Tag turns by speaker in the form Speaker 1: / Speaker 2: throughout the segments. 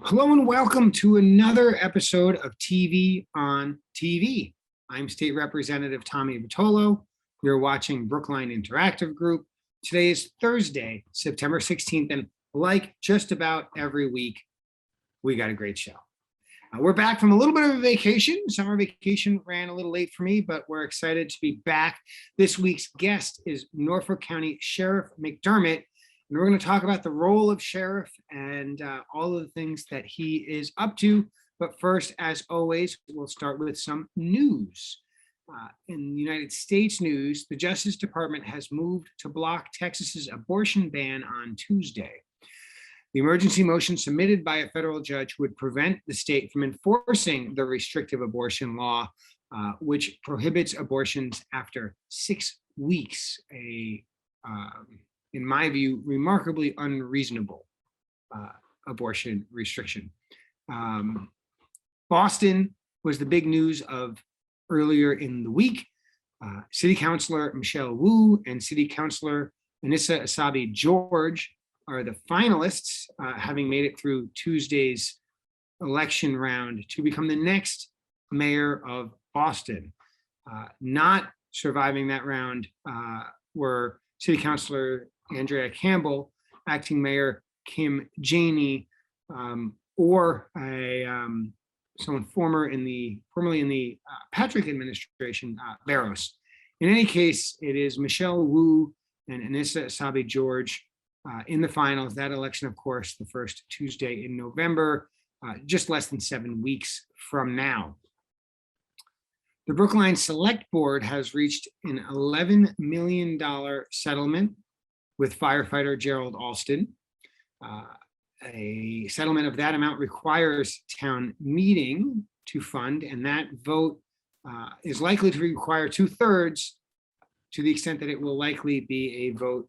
Speaker 1: Hello and welcome to another episode of TV on TV. I'm State Representative Tommy Vitolo. You're watching Brookline Interactive Group. Today is Thursday, September 16th, and like just about every week, we got a great show. We're back from a little bit of a vacation. Summer vacation ran a little late for me, but we're excited to be back. This week's guest is Norfolk County Sheriff McDermott. And we're going to talk about the role of sheriff and all of the things that he is up to. But first, as always, we'll start with some news. In United States news, the Justice Department has moved to block Texas's abortion ban on Tuesday. The emergency motion submitted by a federal judge would prevent the state from enforcing the restrictive abortion law, which prohibits abortions after 6 weeks, in my view, remarkably unreasonable abortion restriction. Boston was the big news of earlier in the week. City Councilor Michelle Wu and City Councilor Anissa Asabi George are the finalists, having made it through Tuesday's election round to become the next mayor of Boston. Not surviving that round were City Councilor Andrea Campbell, acting mayor Kim Janey, or someone formerly in the Patrick administration, Barros. In any case, it is Michelle Wu and Anissa Asabi George in the finals. That election, of course, the first Tuesday in November, just less than 7 weeks from now. The Brookline Select Board has reached an $11 million settlement with firefighter Gerald Alston. A settlement of that amount requires town meeting to fund, and that vote is likely to require 2/3, to the extent that it will likely be a vote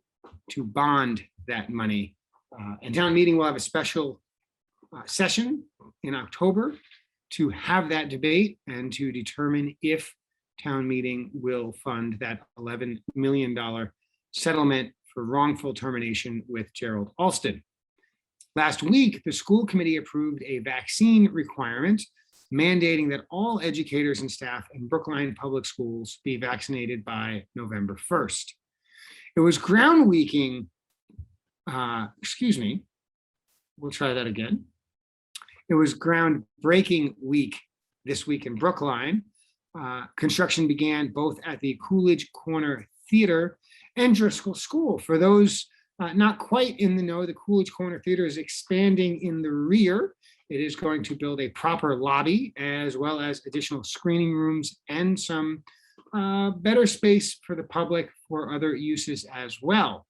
Speaker 1: to bond that money. And town meeting will have a special session in October to have that debate and to determine if town meeting will fund that $11 million settlement for wrongful termination with Gerald Alston. Last week, the school committee approved a vaccine requirement mandating that all educators and staff in Brookline Public Schools be vaccinated by November 1st. It was we'll try that again. It was groundbreaking week this week in Brookline. Construction began both at the Coolidge Corner Theater and Driscoll School. For those not quite in the know, the Coolidge Corner Theater is expanding in the rear. It is going to build a proper lobby, as well as additional screening rooms and some better space for the public for other uses as well.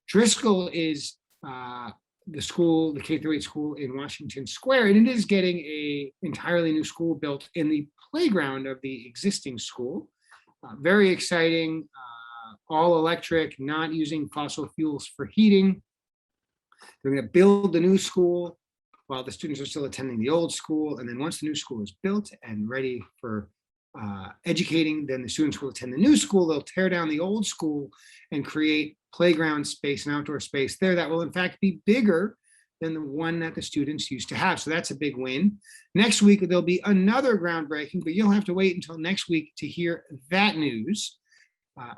Speaker 1: Driscoll is the K-8 school in Washington Square, and it is getting an entirely new school built in the playground of the existing school. Very exciting, all electric, not using fossil fuels for heating. They're going to build the new school while the students are still attending the old school, and then once the new school is built and ready for educating, then the students will attend the new school. They'll tear down the old school and create playground space and outdoor space there that will in fact be bigger than the one that the students used to have. So that's a big win. Next week, there'll be another groundbreaking, but you'll have to wait until next week to hear that news.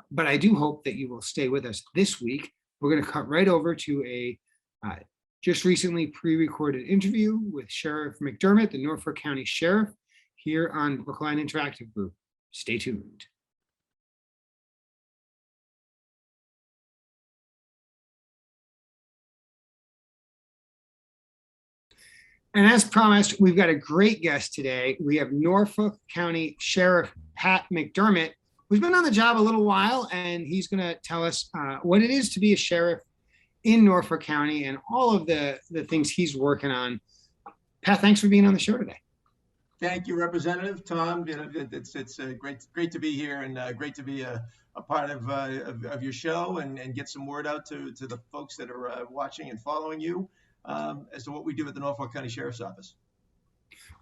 Speaker 1: But I do hope that you will stay with us this week. We're going to cut right over to a just recently pre-recorded interview with Sheriff McDermott, the Norfolk County Sheriff, here on Brookline Interactive Group. Stay tuned. And as promised, we've got a great guest today. We have Norfolk County Sheriff Pat McDermott, who's been on the job a little while, and he's going to tell us what it is to be a sheriff in Norfolk County and all of the things he's working on. Pat, thanks for being on the show today.
Speaker 2: Thank you, Representative Tom. It's great to be here, and great to be a part of your show and get some word out to the folks that are watching and following you as to what we do at the Norfolk County Sheriff's Office.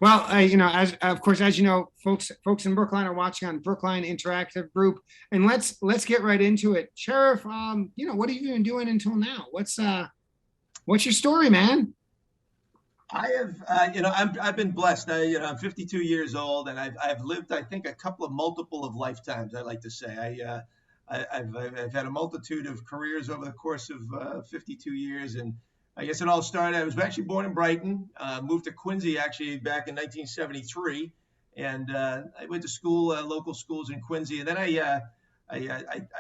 Speaker 1: Well, as you know, folks in Brookline are watching on Brookline Interactive Group, and let's get right into it. Sheriff, what have you been doing until now? What's your story, man?
Speaker 2: I have, I've been blessed. I'm 52 years old, and I've lived, I think, a couple of multiple of lifetimes. I like to say, I've had a multitude of careers over the course of 52 years, and I guess it all started. I was actually born in Brighton, moved to Quincy actually back in 1973, and I went to school, local schools in Quincy, and then I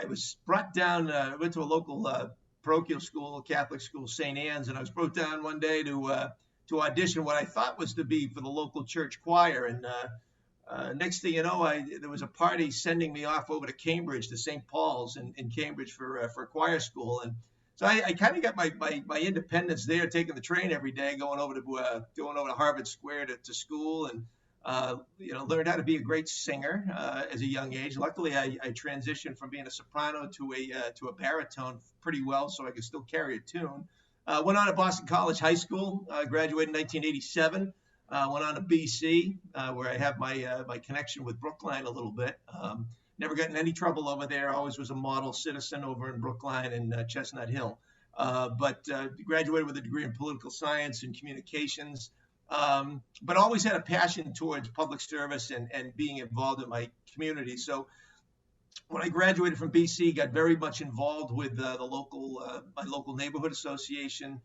Speaker 2: was brought down. I went to a local parochial school, Catholic school, St. Anne's, and I was brought down one day to audition what I thought was to be for the local church choir. And next thing you know, there was a party sending me off over to Cambridge, to St. Paul's in Cambridge for choir school. And so I kind of got my independence there, taking the train every day, going over to Harvard Square to school, and learned how to be a great singer as a young age. Luckily, I transitioned from being a soprano to a baritone pretty well, so I could still carry a tune. Went on to Boston College High School, graduated in 1987. Went on to BC, where I have my connection with Brookline a little bit. Never got in any trouble over there. Always was a model citizen over in Brookline and Chestnut Hill. But graduated with a degree in political science and communications. But always had a passion towards public service and being involved in my community. So when I graduated from BC, got very much involved with my local neighborhood association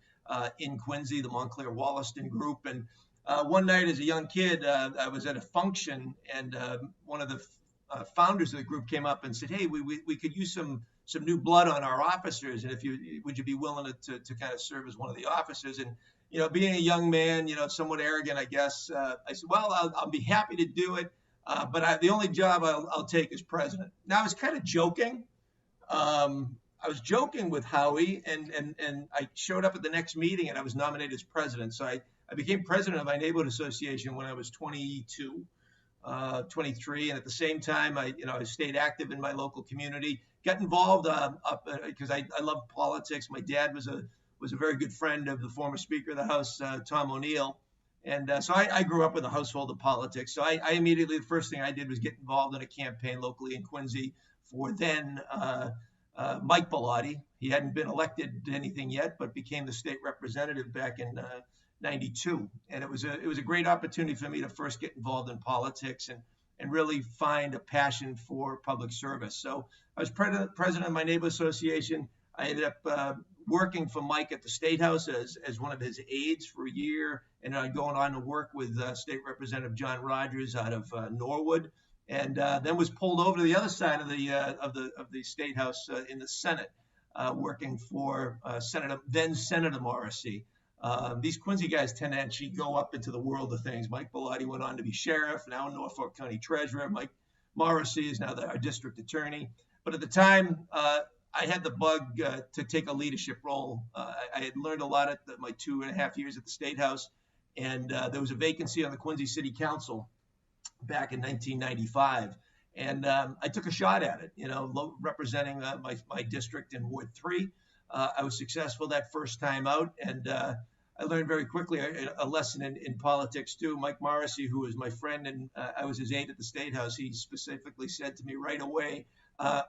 Speaker 2: in Quincy, the Montclair Wollaston group. And one night as a young kid, I was at a function, and one of the founders of the group came up and said, "Hey, we could use some new blood on our officers, and would you be willing to kind of serve as one of the officers?" And being a young man, somewhat arrogant, I guess, I said, "Well, I'll be happy to do it. But the only job I'll take is president." Now, I was kind of joking. I was joking with Howie, and I showed up at the next meeting, and I was nominated as president. So I became president of my neighborhood association when I was 22, 23. And at the same time, I stayed active in my local community, got involved because I love politics. My dad was a very good friend of the former Speaker of the House, Tom O'Neill. And so I grew up with a household of politics. So I immediately, the first thing I did was get involved in a campaign locally in Quincy for then Mike Bellotti. He hadn't been elected to anything yet, but became the state representative back in '92. And it was a great opportunity for me to first get involved in politics and really find a passion for public service. So I was president of my neighborhood association. I ended up working for Mike at the State House as one of his aides for a year, and going on to work with State Representative John Rogers out of Norwood, and then was pulled over to the other side of the State House in the Senate, working for Senator Morrissey. These Quincy guys tend to actually go up into the world of things. Mike Bellotti went on to be sheriff, now Norfolk County Treasurer. Mike Morrissey is now our district attorney. But at the time, I had the bug to take a leadership role. I had learned a lot at my 2.5 years at the State House, and there was a vacancy on the Quincy City Council back in 1995, and I took a shot at it. Representing my district in Ward 3. I was successful that first time out, and I learned very quickly a lesson in politics too. Mike Morrissey, who was my friend, and I was his aide at the State House, he specifically said to me right away,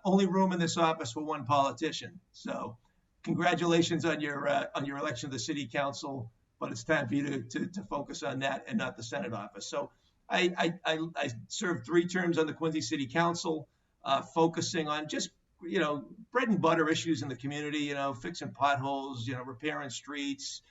Speaker 2: only room in this office for one politician. So congratulations on your election to the city council, but it's time for you to focus on that and not the Senate office. So I served 3 terms on the Quincy City Council, focusing on just, bread and butter issues in the community, fixing potholes, repairing streets,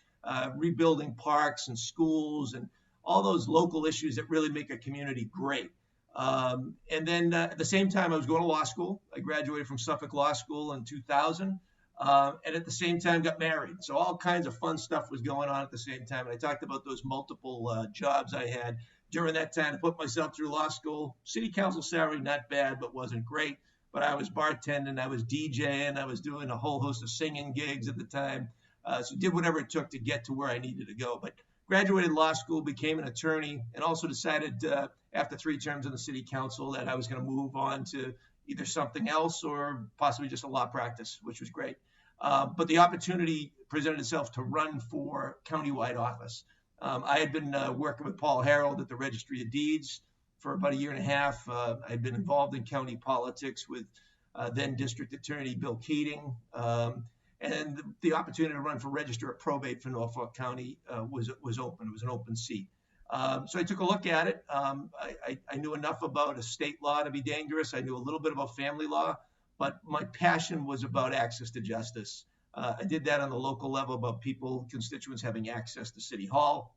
Speaker 2: rebuilding parks and schools, and all those local issues that really make a community great. And then at the same time, I was going to law school. I graduated from Suffolk Law School in 2000, and at the same time got married. So all kinds of fun stuff was going on at the same time. And I talked about those multiple jobs I had during that time to put myself through law school. City council salary, not bad, but wasn't great. But I was bartending, I was DJing, I was doing a whole host of singing gigs at the time. So did whatever it took to get to where I needed to go. But graduated law school, became an attorney, and also decided after 3 terms in the city council that I was going to move on to either something else or possibly just a law practice, which was great. But the opportunity presented itself to run for countywide office. I had been working with Paul Harold at the Registry of Deeds for about 1.5 years. I'd been involved in county politics with then District Attorney Bill Keating. and the opportunity to run for register of probate for Norfolk County was open. It was an open seat. So I took a look at it. I knew enough about estate law to be dangerous. I knew a little bit about family law, but my passion was about access to justice. I did that on the local level about people, constituents having access to City Hall.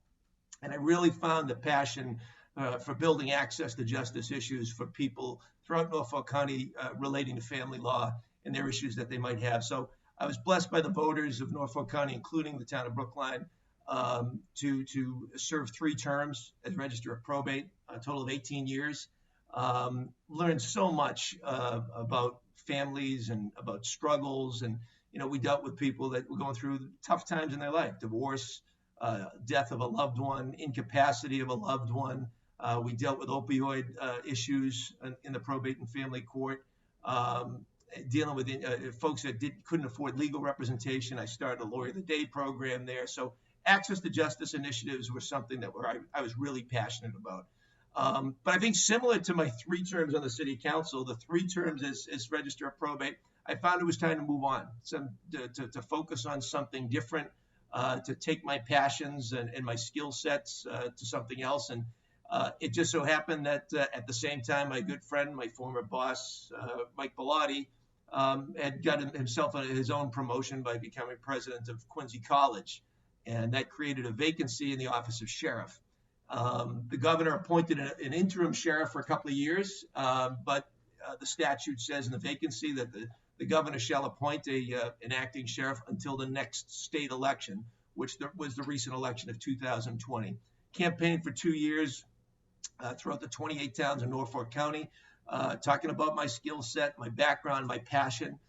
Speaker 2: And I really found the passion for building access to justice issues for people throughout Norfolk County relating to family law and their issues that they might have. So I was blessed by the voters of Norfolk County, including the town of Brookline, to serve 3 terms as Register of Probate, a total of 18 years. Learned so much about families and about struggles. And, we dealt with people that were going through tough times in their life, divorce, death of a loved one, incapacity of a loved one. We dealt with opioid issues in the probate and family court, dealing with folks that couldn't afford legal representation. I started a Lawyer of the Day program there. So access to justice initiatives were something that I was really passionate about. But I think similar to my 3 terms on the city council, the 3 terms as Register of Probate, I found it was time to move on, to focus on something different, to take my passions and my skill sets to something else. And it just so happened that at the same time, my good friend, my former boss, Mike Bellotti, had got himself his own promotion by becoming president of Quincy College. And that created a vacancy in the office of sheriff. The governor appointed an interim sheriff for a couple of years, but the statute says in the vacancy that the governor shall appoint an acting sheriff until the next state election, which was the recent election of 2020. Campaigned for 2 years throughout the 28 towns in Norfolk County, talking about my skill set, my background, my passion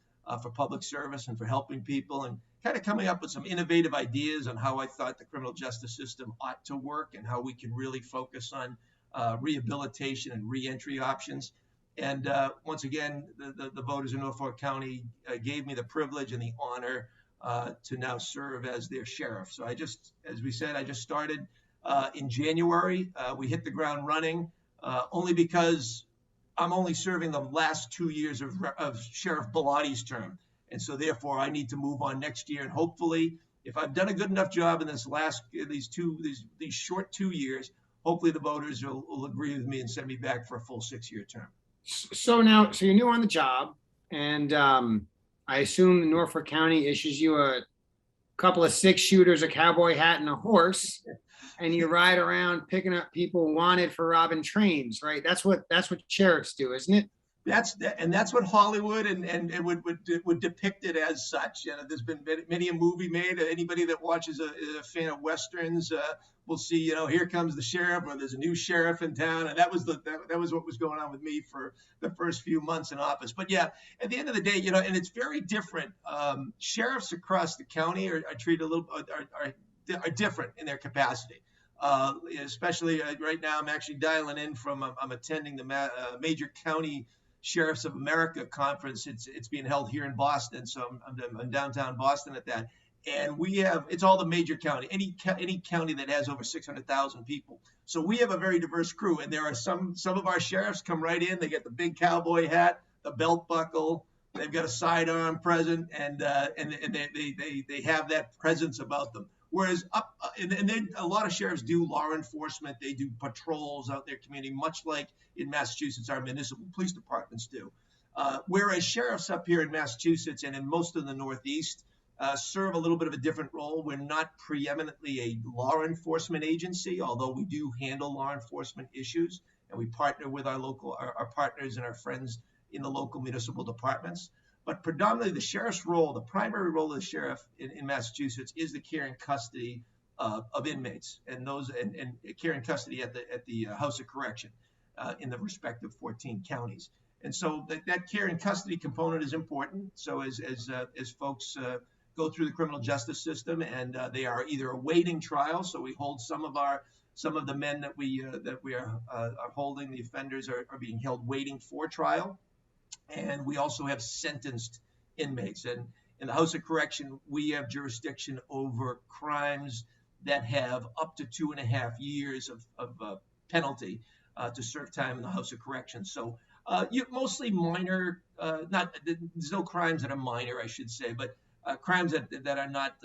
Speaker 2: for public service and for helping people, and kind of coming up with some innovative ideas on how I thought the criminal justice system ought to work and how we can really focus on rehabilitation and reentry options. And once again, the voters in Norfolk County gave me the privilege and the honor to now serve as their sheriff. So as we said, I just started in January. We hit the ground running only because I'm only serving the last 2 years of Sheriff Bellotti's term. And so therefore I need to move on next year. And hopefully, if I've done a good enough job in these short 2 years, hopefully the voters will agree with me and send me back for a full 6-year term.
Speaker 1: So you're new on the job, and I assume Norfolk County issues you a couple of 6-shooters, a cowboy hat, and a horse, and you ride around picking up people wanted for robbing trains, right? That's what sheriffs do, isn't it?
Speaker 2: That's what Hollywood and would depict it as such. There's been many a movie made. Anybody that watches a fan of westerns will see, here comes the sheriff, or there's a new sheriff in town, and that was what was going on with me for the first few months in office. But yeah, at the end of the day, and it's very different. Sheriffs across the county are treated are different in their capacity. Especially right now, I'm actually dialing in from I'm attending the Major County Sheriffs of America conference. It's being held here in Boston, so I'm downtown Boston at that. And it's all the major county, any county that has over 600,000 people. So we have a very diverse crew, and there are some of our sheriffs come right in. They get the big cowboy hat, the belt buckle. They've got a sidearm present, and they have that presence about them. Whereas and then a lot of sheriffs do law enforcement. They do patrols out in their community, much like in Massachusetts, our municipal police departments do. Whereas sheriffs up here in Massachusetts and in most of the Northeast serve a little bit of a different role. We're not preeminently a law enforcement agency, although we do handle law enforcement issues, and we partner with our partners and our friends in the local municipal departments. But predominantly the sheriff's role, the primary role of the sheriff in Massachusetts is the care and custody of inmates, and care and custody at the House of Correction in the respective 14 counties. And so that care and custody component is important. So as folks go through the criminal justice system and they are either awaiting trial, so we hold some of the men that we are holding, the offenders are being held waiting for trial. And we also have sentenced inmates. And in the House of Correction, we have jurisdiction over crimes that have up to 2.5 years of penalty to serve time in the House of Correction. So mostly minor, there's no crimes that are minor, I should say, but crimes that are not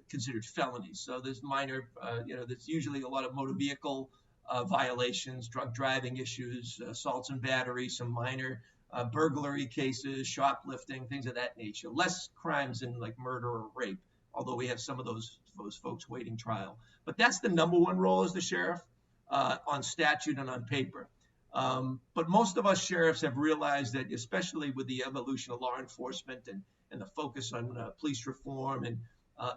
Speaker 2: considered felonies. So there's minor, there's usually a lot of motor vehicle violations, drunk driving issues, assaults and battery, some minor burglary cases, shoplifting, things of that nature. Less crimes than like murder or rape, although we have some of those folks waiting trial. But that's the number one role as the sheriff on statute and on paper. But most of us sheriffs have realized that, especially with the evolution of law enforcement and the focus on police reform, and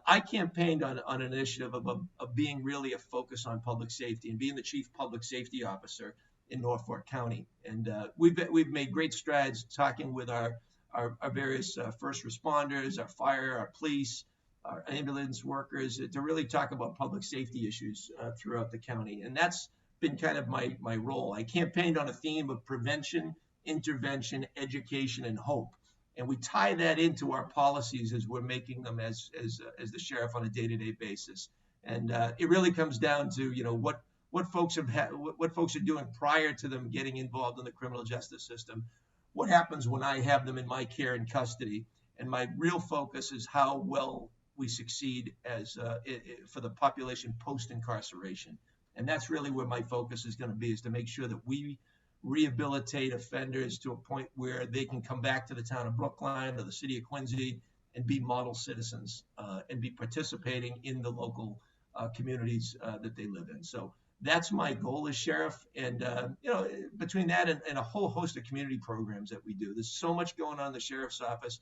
Speaker 2: I campaigned on an initiative of being really a focus on public safety and being the chief public safety officer in Norfolk County. And we've made great strides talking with our various first responders, our fire, our police, our ambulance workers, to really talk about public safety issues throughout the county. And that's been kind of my role. I campaigned on a theme of prevention, intervention, education, and hope. And we tie that into our policies as we're making them as the sheriff on a day-to-day basis. And it really comes down to, what folks are doing prior to them getting involved in the criminal justice system. What happens when I have them in my care and custody? And my real focus is how well we succeed for the population post-incarceration. And that's really where my focus is going to be, is to make sure that we rehabilitate offenders to a point where they can come back to the town of Brookline or the city of Quincy and be model citizens and be participating in the local communities that they live in. So that's my goal as sheriff. And, between that and a whole host of community programs that we do, there's so much going on in the sheriff's office.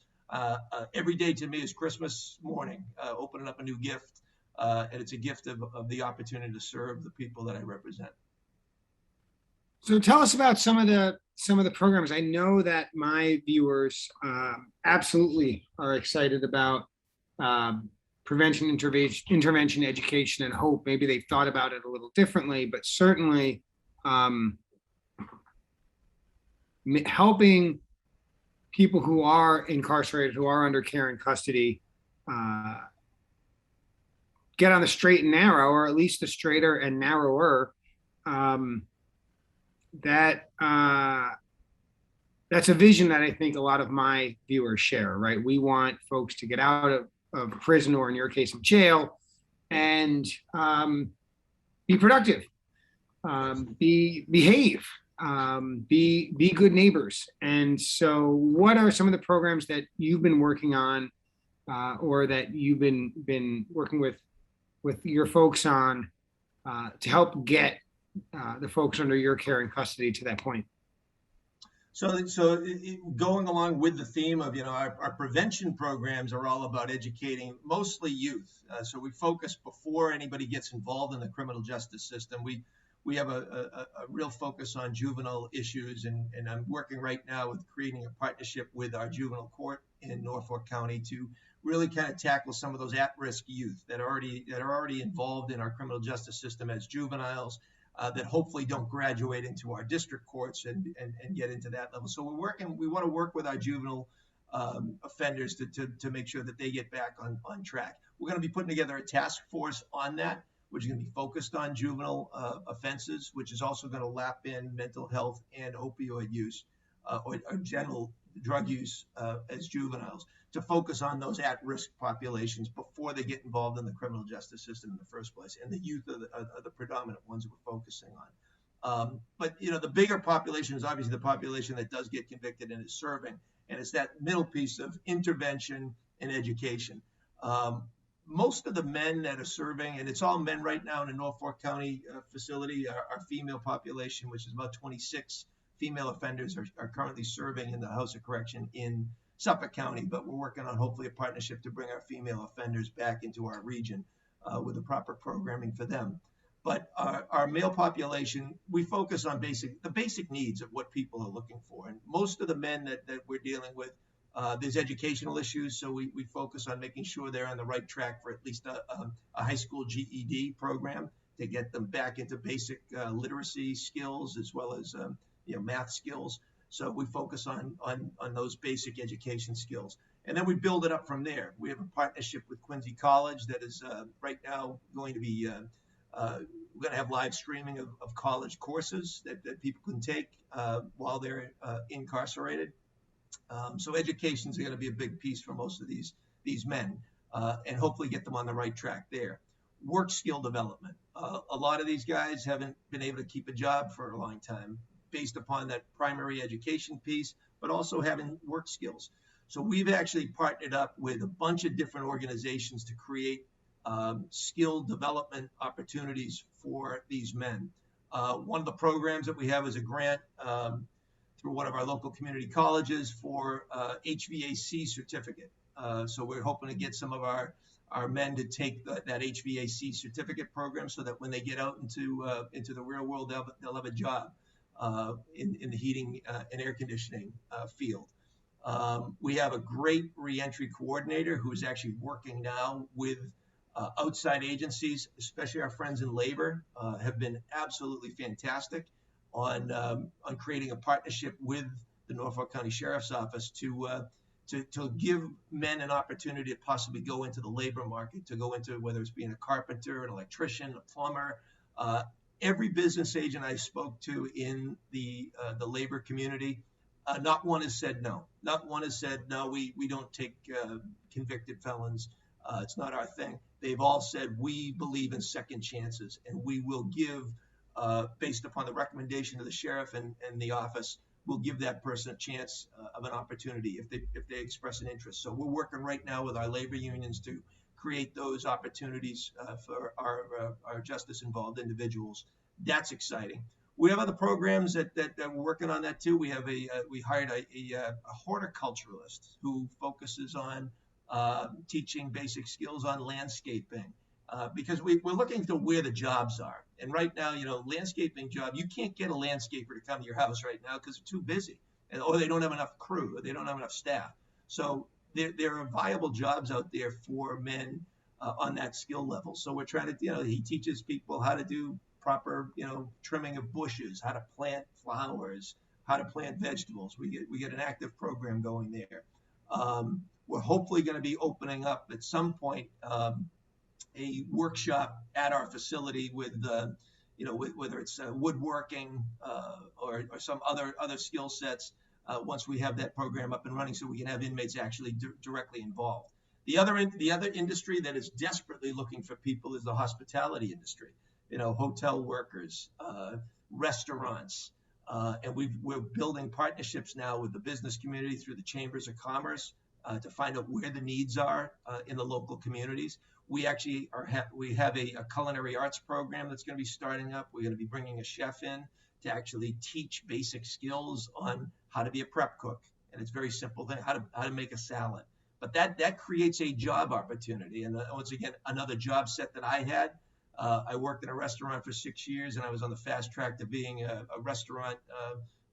Speaker 2: Every day to me is Christmas morning, opening up a new gift. And it's a gift of the opportunity to serve the people that I represent.
Speaker 1: So tell us about some of the programs. I know that my viewers absolutely are excited about prevention, intervention, education, and hope. Maybe they thought about it a little differently, but certainly helping people who are incarcerated, who are under care and custody, get on the straight and narrow, or at least the straighter and narrower. That's a vision that I think a lot of my viewers share, right? We want folks to get out of prison, or in your case, of jail, and be productive, behave, be good neighbors. And so what are some of the programs that you've been working on, or that you've been working with your folks on, to help get the folks under your care and custody to that point?
Speaker 2: So going along with the theme of, our prevention programs are all about educating mostly youth. So we focus before anybody gets involved in the criminal justice system. We have a real focus on juvenile issues, and I'm working right now with creating a partnership with our juvenile court in Norfolk County to really kind of tackle some of those at-risk youth that are already involved in our criminal justice system as juveniles, that hopefully don't graduate into our district courts and get into that level. So we want to work with our juvenile offenders to make sure that they get back on track. We're going to be putting together a task force on that, which is going to be focused on juvenile offenses, which is also going to lap in mental health and opioid use, or general drug use as juveniles, to focus on those at-risk populations before they get involved in the criminal justice system in the first place. And the youth are the predominant ones that we're focusing on. But the bigger population is obviously the population that does get convicted and is serving. And it's that middle piece of intervention and education. Most of the men that are serving, and it's all men right now in the Norfolk County facility, our female population, which is about 26 female offenders, are currently serving in the House of Correction in Suffolk County, but we're working on hopefully a partnership to bring our female offenders back into our region with the proper programming for them. But our male population, we focus on the basic needs of what people are looking for. And most of the men that we're dealing with, there's educational issues, so we focus on making sure they're on the right track for at least a high school GED program to get them back into basic literacy skills, as well as math skills. So we focus on those basic education skills. And then we build it up from there. We have a partnership with Quincy College that is right now going to be, we're going to have live streaming of college courses that people can take while they're incarcerated. So education is going to be a big piece for most of these these men and hopefully get them on the right track there. Work skill development. A lot of these guys haven't been able to keep a job for a long time based upon that primary education piece, but also having work skills. So we've actually partnered up with a bunch of different organizations to create skill development opportunities for these men. One of the programs that we have is a grant through one of our local community colleges for HVAC certificate. So we're hoping to get some of our men to take that HVAC certificate program so that when they get out into the real world, they'll have a job in the heating and air conditioning field. We have a great reentry coordinator who is actually working now with outside agencies, especially our friends in labor, have been absolutely fantastic on creating a partnership with the Norfolk County Sheriff's Office to give men an opportunity to possibly go into the labor market, to go into whether it's being a carpenter, an electrician, a plumber. Every business agent I spoke to in the labor community, not one has said no. Not one has said, no, we don't take convicted felons. It's not our thing. They've all said, we believe in second chances, and we will give, based upon the recommendation of the sheriff and the office, we'll give that person a chance of an opportunity if they express an interest. So we're working right now with our labor unions to create those opportunities for our justice-involved individuals. That's exciting. We have other programs that we're working on that too. We hired a horticulturalist who focuses on teaching basic skills on landscaping because we're looking to where the jobs are. And right now, landscaping job, you can't get a landscaper to come to your house right now because they're too busy, or they don't have enough crew, or they don't have enough staff. So there are viable jobs out there for men on that skill level. So we're trying to, he teaches people how to do proper, trimming of bushes, how to plant flowers, how to plant vegetables. We get an active program going there. We're hopefully going to be opening up at some point a workshop at our facility with, whether it's woodworking or some other skill sets once we have that program up and running, so we can have inmates actually directly involved. The other industry that is desperately looking for people is the hospitality industry. Hotel workers, restaurants, and we're building partnerships now with the business community through the chambers of commerce to find out where the needs are in the local communities. We actually we have a culinary arts program that's going to be starting up. We're going to be bringing a chef in to actually teach basic skills on how to be a prep cook, and it's very simple thing, how to make a salad. But that creates a job opportunity, and once again, another job set that I had. I worked in a restaurant for 6 years, and I was on the fast track to being a restaurant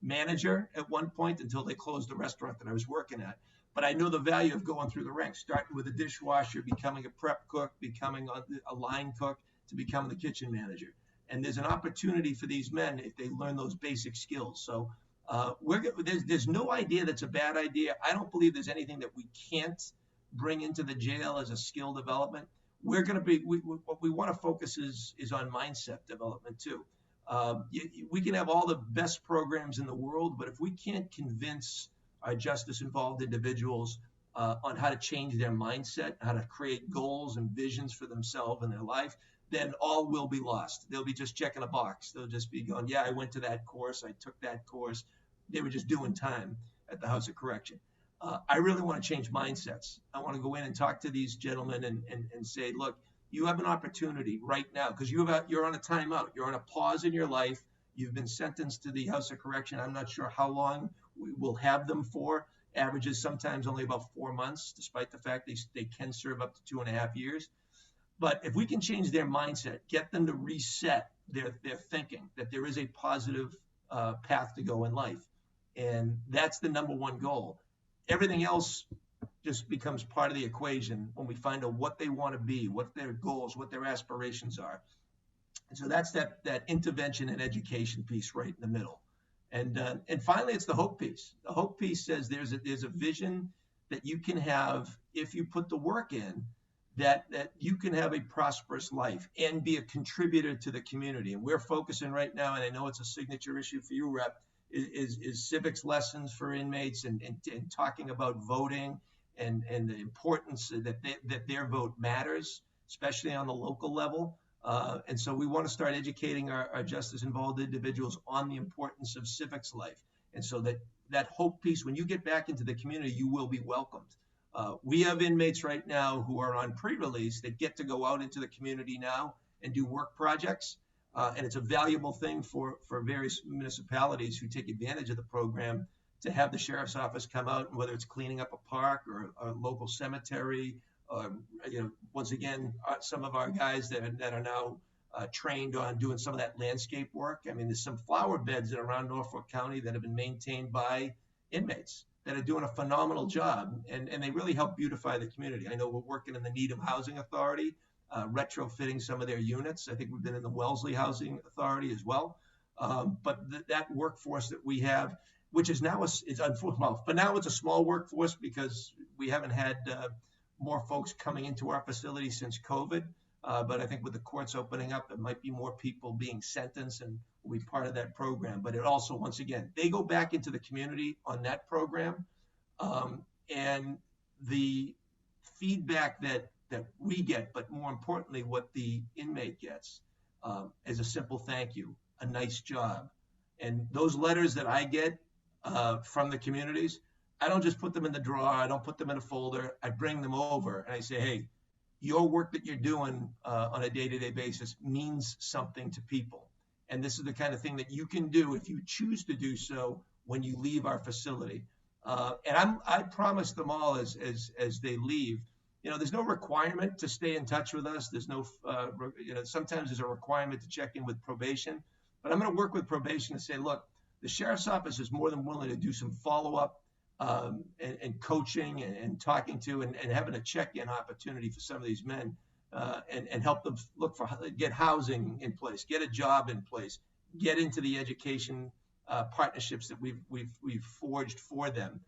Speaker 2: manager at one point until they closed the restaurant that I was working at. But I know the value of going through the ranks, starting with a dishwasher, becoming a prep cook, becoming a line cook, to become the kitchen manager. And there's an opportunity for these men if they learn those basic skills. So there's no idea that's a bad idea. I don't believe there's anything that we can't bring into the jail as a skill development. We're going to be, what we want to focus is on mindset development too. We can have all the best programs in the world, but if we can't convince our justice-involved individuals on how to change their mindset, how to create goals and visions for themselves and their life, then all will be lost. They'll be just checking a box. They'll just be going, yeah, I went to that course, I took that course. They were just doing time at the House of Correction. I really want to change mindsets. I want to go in and talk to these gentlemen and say, look, you have an opportunity right now because you're on a timeout. You're on a pause in your life. You've been sentenced to the House of Correction. I'm not sure how long we will have them for. Averages sometimes only about 4 months, despite the fact they can serve up to 2.5 years. But if we can change their mindset, get them to reset their thinking that there is a positive path to go in life. And that's the number one goal. Everything else just becomes part of the equation when we find out what they want to be, what their goals, what their aspirations are. And so that's that intervention and education piece right in the middle. And finally, it's the hope piece. The hope piece says there's a vision that you can have if you put the work in, that you can have a prosperous life and be a contributor to the community. And we're focusing right now, and I know it's a signature issue for you, Rep, is civics lessons for inmates and talking about voting and the importance that their vote matters, especially on the local level. And so we want to start educating our justice-involved individuals on the importance of civics life. And so that hope piece, when you get back into the community, you will be welcomed. We have inmates right now who are on pre-release that get to go out into the community now and do work projects. And it's a valuable thing for various municipalities who take advantage of the program to have the sheriff's office come out, and whether it's cleaning up a park or a local cemetery, once again, some of our guys that are now trained on doing some of that landscape work. I mean, there's some flower beds that are around Norfolk County that have been maintained by inmates that are doing a phenomenal job, and they really help beautify the community. I know we're working in the Needham Housing Authority, retrofitting some of their units. I think we've been in the Wellesley Housing Authority as well. But that workforce that we have, which is now but now it's a small workforce because we haven't had more folks coming into our facility since COVID. But I think with the courts opening up, it might be more people being sentenced and will be part of that program. But it also, once again, they go back into the community on that program. And the feedback that we get, but more importantly, what the inmate gets is a simple thank you, a nice job. And those letters that I get from the communities, I don't just put them in the drawer. I don't put them in a folder. I bring them over and I say, hey, your work that you're doing on a day-to-day basis means something to people. And this is the kind of thing that you can do if you choose to do so when you leave our facility. And I promise them all as they leave, there's no requirement to stay in touch with us. There's no, sometimes there's a requirement to check in with probation, but I'm going to work with probation and say, look, the sheriff's office is more than willing to do some follow-up and coaching and talking to and having a check-in opportunity for some of these men and help them get housing in place, get a job in place, get into the education partnerships that we've forged for them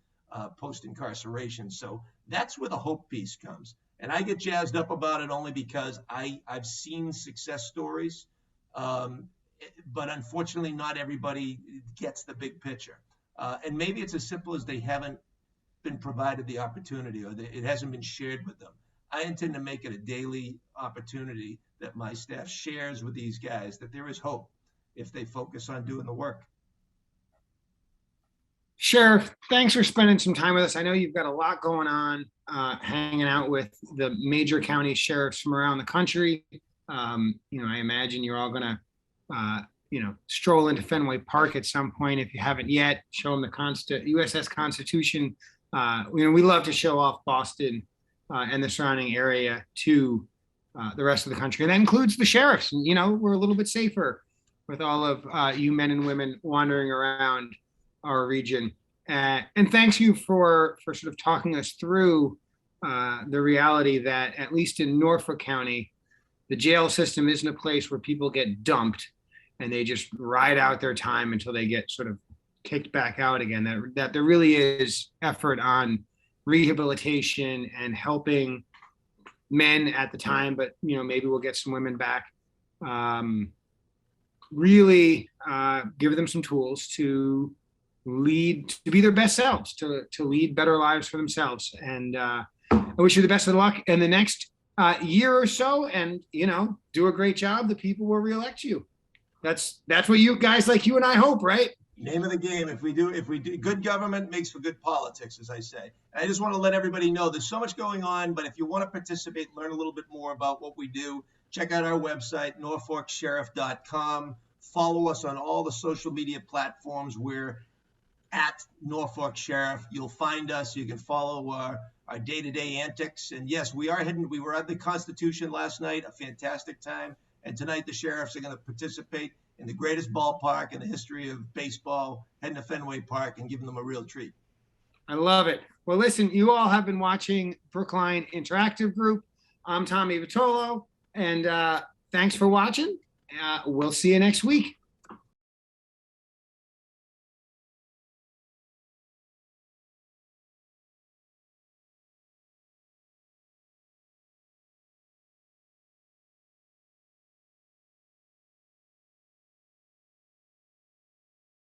Speaker 2: post-incarceration. So that's where the hope piece comes. And I get jazzed up about it only because I've seen success stories, but unfortunately not everybody gets the big picture. And maybe it's as simple as they haven't been provided the opportunity or it hasn't been shared with them. I intend to make it a daily opportunity that my staff shares with these guys that there is hope if they focus on doing the work.
Speaker 1: Sheriff, thanks for spending some time with us. I know you've got a lot going on, hanging out with the major county sheriffs from around the country. I imagine you're all going to, stroll into Fenway Park at some point. If you haven't yet, show them the USS Constitution. We love to show off Boston and the surrounding area to the rest of the country. And that includes the sheriffs. And, we're a little bit safer with all of you men and women wandering around our region. And thanks you for sort of talking us through the reality that at least in Norfolk County, the jail system isn't a place where people get dumped and they just ride out their time until they get sort of kicked back out again. That there really is effort on rehabilitation and helping men at the time, but maybe we'll get some women back. Really give them some tools to be their best selves, to lead better lives for themselves. And I wish you the best of luck in the next year or so, and do a great job. The people will reelect you. That's what you guys like you and I hope, right?
Speaker 2: Name of the game. If we do, good government makes for good politics, as I say. And I just want to let everybody know there's so much going on, but if you want to participate, learn a little bit more about what we do, check out our website, norfolksheriff.com. Follow us on all the social media platforms. We're at Norfolk Sheriff. You'll find us. You can follow our day-to-day antics. And yes, we were at the Constitution last night, a fantastic time. And tonight the Sheriffs are going to participate in the greatest ballpark in the history of baseball, heading to Fenway Park and giving them a real treat.
Speaker 1: I love it. Well, listen, you all have been watching Brookline Interactive Group. I'm Tommy Vitolo, and thanks for watching. We'll see you next week.